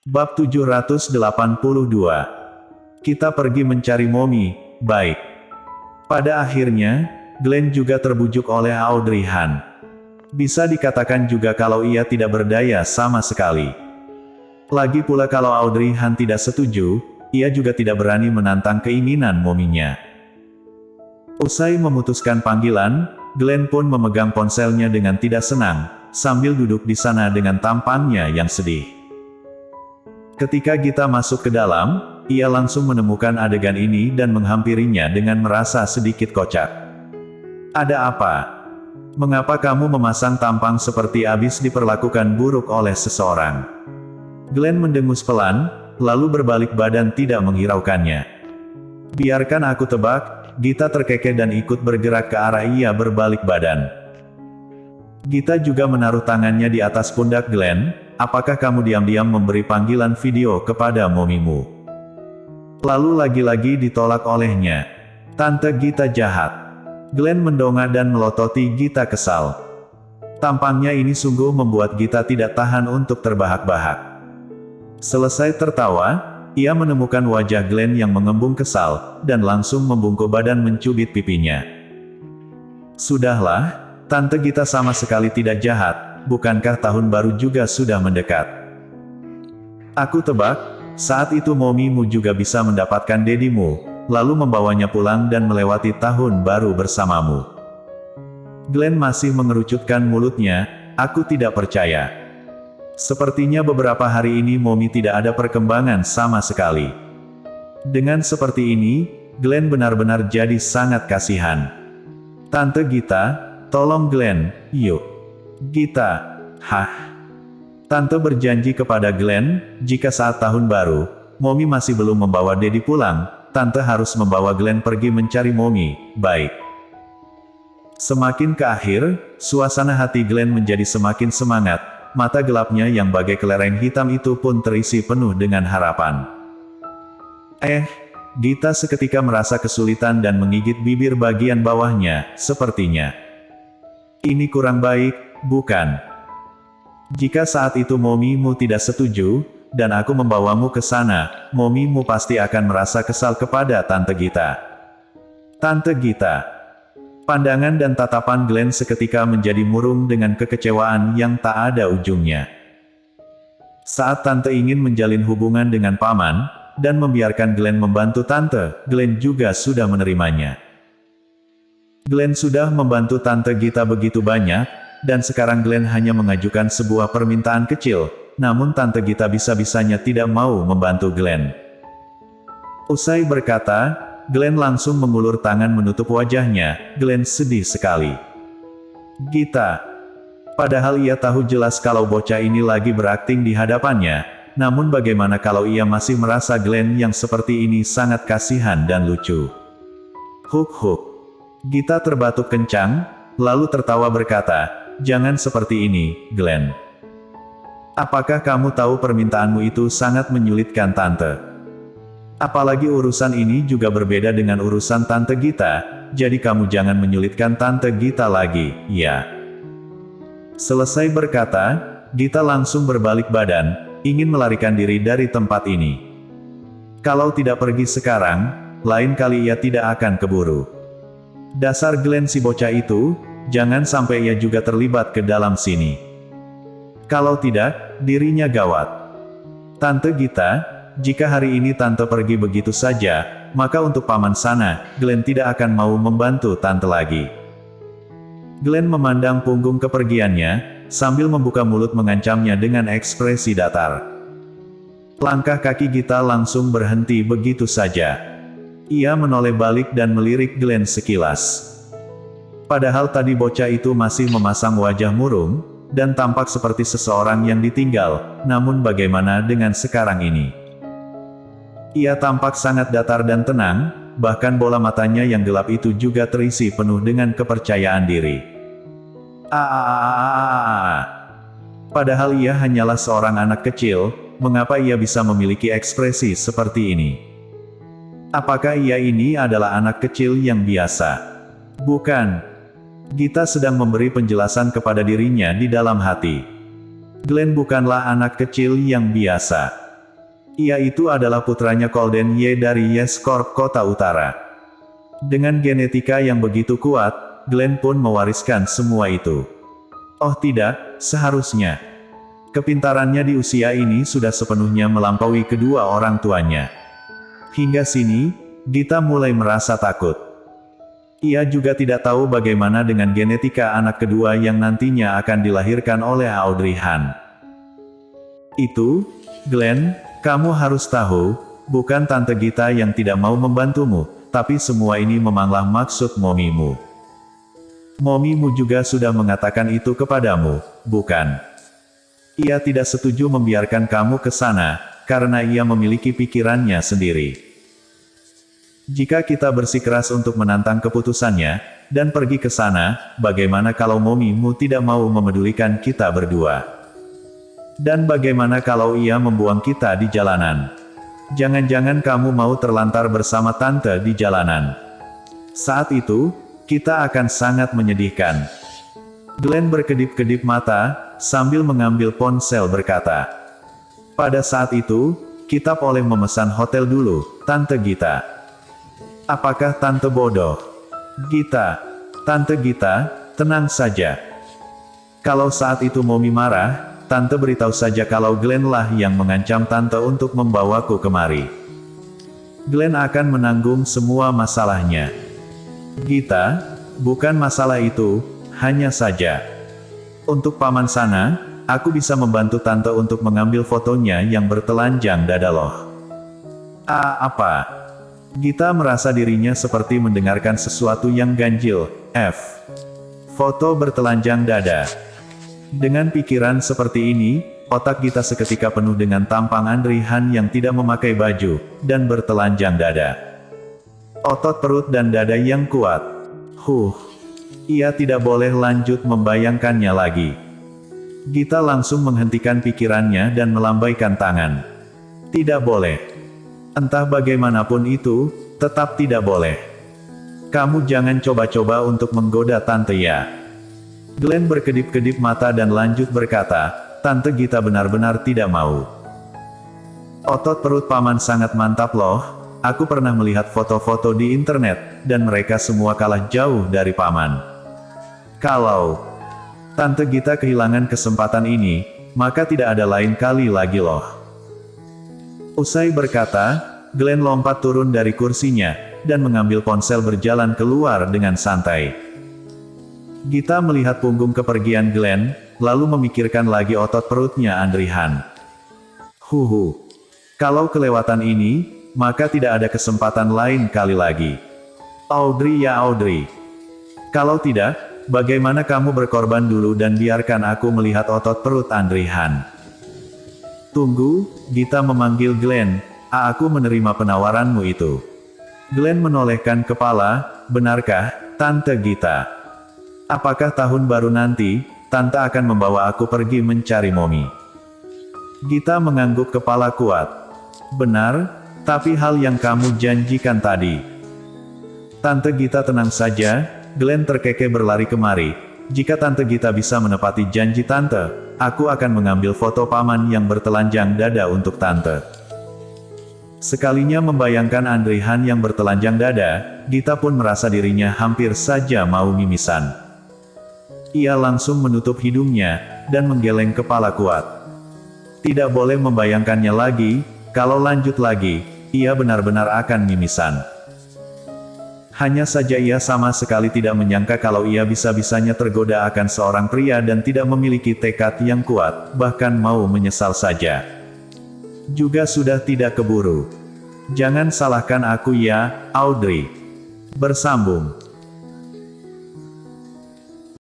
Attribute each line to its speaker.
Speaker 1: Bab 782. Kita pergi mencari Momi. Baik. Pada akhirnya, Glenn juga terbujuk oleh Audrey Han. Bisa dikatakan juga kalau ia tidak berdaya sama sekali. Lagi pula kalau Audrey Han tidak setuju, ia juga tidak berani menantang keinginan Mominya. Usai memutuskan panggilan, Glenn pun memegang ponselnya dengan tidak senang, sambil duduk di sana dengan tampangnya yang sedih. Ketika Gita masuk ke dalam, ia langsung menemukan adegan ini dan menghampirinya dengan merasa sedikit kocak. "Ada apa? Mengapa kamu memasang tampang seperti habis diperlakukan buruk oleh seseorang?" Glenn mendengus pelan, lalu berbalik badan tidak menghiraukannya. "Biarkan aku tebak," Gita terkekeh dan ikut bergerak ke arah ia berbalik badan. Gita juga menaruh tangannya di atas pundak Glenn. "Apakah kamu diam-diam memberi panggilan video kepada momimu?" Lalu lagi-lagi ditolak olehnya. "Tante Gita jahat." Glenn mendongak dan melototi Gita kesal. Tampangnya ini sungguh membuat Gita tidak tahan untuk terbahak-bahak. Selesai tertawa, ia menemukan wajah Glenn yang mengembung kesal, dan langsung membungkuk badan mencubit pipinya. "Sudahlah, Tante Gita sama sekali tidak jahat. Bukankah tahun baru juga sudah mendekat? Aku tebak, saat itu momimu juga bisa mendapatkan dedimu, lalu membawanya pulang dan melewati tahun baru bersamamu." Glenn masih mengerucutkan mulutnya. "Aku tidak percaya. Sepertinya beberapa hari ini Momi tidak ada perkembangan sama sekali." Dengan seperti ini, Glenn benar-benar jadi sangat kasihan. "Tante Gita, tolong Glenn, yuk." "Gita, Tante berjanji kepada Glenn, jika saat tahun baru, Momi masih belum membawa Dedi pulang, Tante harus membawa Glenn pergi mencari Momi." "Baik." Semakin ke akhir, suasana hati Glenn menjadi semakin semangat, mata gelapnya yang bagai kelereng hitam itu pun terisi penuh dengan harapan. Gita seketika merasa kesulitan dan menggigit bibir bagian bawahnya, sepertinya. "Ini kurang baik, bukan? Jika saat itu momimu tidak setuju, dan aku membawamu ke sana, momimu pasti akan merasa kesal kepada Tante Gita." "Tante Gita." Pandangan dan tatapan Glenn seketika menjadi murung dengan kekecewaan yang tak ada ujungnya. Saat Tante ingin menjalin hubungan dengan Paman, dan membiarkan Glenn membantu Tante, Glenn juga sudah menerimanya. Glenn sudah membantu Tante Gita begitu banyak, dan sekarang Glenn hanya mengajukan sebuah permintaan kecil, namun Tante Gita bisa-bisanya tidak mau membantu Glenn. Usai berkata, Glenn langsung mengulur tangan menutup wajahnya. Glenn sedih sekali. Gita. Padahal ia tahu jelas kalau bocah ini lagi berakting di hadapannya, namun bagaimana kalau ia masih merasa Glenn yang seperti ini sangat kasihan dan lucu. Huk. Gita terbatuk kencang, lalu tertawa berkata, "Jangan seperti ini, Glenn. Apakah kamu tahu permintaanmu itu sangat menyulitkan Tante? Apalagi urusan ini juga berbeda dengan urusan Tante Gita, jadi kamu jangan menyulitkan Tante Gita lagi, ya." Selesai berkata, Gita langsung berbalik badan, ingin melarikan diri dari tempat ini. Kalau tidak pergi sekarang, lain kali ia tidak akan keburu. Dasar Glenn si bocah itu, jangan sampai ia juga terlibat ke dalam sini. Kalau tidak, dirinya gawat. Tante Gita, jika hari ini Tante pergi begitu saja, maka untuk paman sana, Glenn tidak akan mau membantu Tante lagi. Glenn memandang punggung kepergiannya, sambil membuka mulut mengancamnya dengan ekspresi datar. Langkah kaki Gita langsung berhenti begitu saja. Ia menoleh balik dan melirik Glenn sekilas. Padahal tadi bocah itu masih memasang wajah murung, dan tampak seperti seseorang yang ditinggal, namun bagaimana dengan sekarang ini? Ia tampak sangat datar dan tenang, bahkan bola matanya yang gelap itu juga terisi penuh dengan kepercayaan diri. Padahal ia hanyalah seorang anak kecil, mengapa ia bisa memiliki ekspresi seperti ini? Apakah ia ini adalah anak kecil yang biasa? Bukan. Gita sedang memberi penjelasan kepada dirinya di dalam hati. Glenn bukanlah anak kecil yang biasa. Ia itu adalah putranya Golden Ye dari Yes Corp Kota Utara. Dengan genetika yang begitu kuat, Glenn pun mewariskan semua itu. Oh tidak, seharusnya. Kepintarannya di usia ini sudah sepenuhnya melampaui kedua orang tuanya. Hingga sini, Gita mulai merasa takut. Ia juga tidak tahu bagaimana dengan genetika anak kedua yang nantinya akan dilahirkan oleh Audrey Han. Itu, Glenn, kamu harus tahu, bukan Tante Gita yang tidak mau membantumu, tapi semua ini memanglah maksud momimu. Momimu juga sudah mengatakan itu kepadamu, bukan? Ia tidak setuju membiarkan kamu ke sana, karena ia memiliki pikirannya sendiri. Jika kita bersikeras untuk menantang keputusannya, dan pergi ke sana, bagaimana kalau momimu tidak mau memedulikan kita berdua? Dan bagaimana kalau ia membuang kita di jalanan? Jangan-jangan kamu mau terlantar bersama tante di jalanan. Saat itu, kita akan sangat menyedihkan. Glenn berkedip-kedip mata, sambil mengambil ponsel berkata. Pada saat itu, kita boleh memesan hotel dulu, Tante Gita. Apakah Tante bodoh? Gita. Tante Gita, tenang saja. Kalau saat itu Momi marah, Tante beritahu saja kalau Glenn lah yang mengancam Tante untuk membawaku kemari. Glenn akan menanggung semua masalahnya. Gita, bukan masalah itu, hanya saja. Untuk paman sana, aku bisa membantu Tante untuk mengambil fotonya yang bertelanjang dada loh. Apa? Gita merasa dirinya seperti mendengarkan sesuatu yang ganjil. Foto bertelanjang dada. Dengan pikiran seperti ini, otak Gita seketika penuh dengan tampang Audrey Han yang tidak memakai baju, dan bertelanjang dada. Otot perut dan dada yang kuat. Ia tidak boleh lanjut membayangkannya lagi. Gita langsung menghentikan pikirannya dan melambaikan tangan. Tidak boleh. Entah bagaimanapun itu, tetap tidak boleh. Kamu jangan coba-coba untuk menggoda Tante ya. Glenn berkedip-kedip mata dan lanjut berkata, Tante Gita benar-benar tidak mau. Otot perut paman sangat mantap loh, aku pernah melihat foto-foto di internet, dan mereka semua kalah jauh dari paman. Kalau Tante Gita kehilangan kesempatan ini, maka tidak ada lain kali lagi loh. Usai berkata, Glenn lompat turun dari kursinya, dan mengambil ponsel berjalan keluar dengan santai. Gita melihat punggung kepergian Glenn, lalu memikirkan lagi otot perutnya Audrey Han. Kalau kelewatan ini, maka tidak ada kesempatan lain kali lagi. Audrey ya Audrey. Kalau tidak, bagaimana kamu berkorban dulu dan biarkan aku melihat otot perut Audrey Han? Tunggu, Gita memanggil Glenn, aku menerima penawaranmu itu. Glenn menolehkan kepala, benarkah, Tante Gita? Apakah tahun baru nanti, Tante akan membawa aku pergi mencari Momi? Gita mengangguk kepala kuat. Benar, tapi hal yang kamu janjikan tadi. Tante Gita tenang saja, Glenn terkekeh berlari kemari. Jika Tante Gita bisa menepati janji Tante, aku akan mengambil foto paman yang bertelanjang dada untuk Tante. Sekalinya membayangkan Audrey Han yang bertelanjang dada, Gita pun merasa dirinya hampir saja mau mimisan. Ia langsung menutup hidungnya, dan menggeleng kepala kuat. Tidak boleh membayangkannya lagi, kalau lanjut lagi, ia benar-benar akan mimisan. Hanya saja ia sama sekali tidak menyangka kalau ia bisa-bisanya tergoda akan seorang pria dan tidak memiliki tekad yang kuat, bahkan mau menyesal saja. Juga sudah tidak keburu. Jangan salahkan aku ya, Audrey. Bersambung.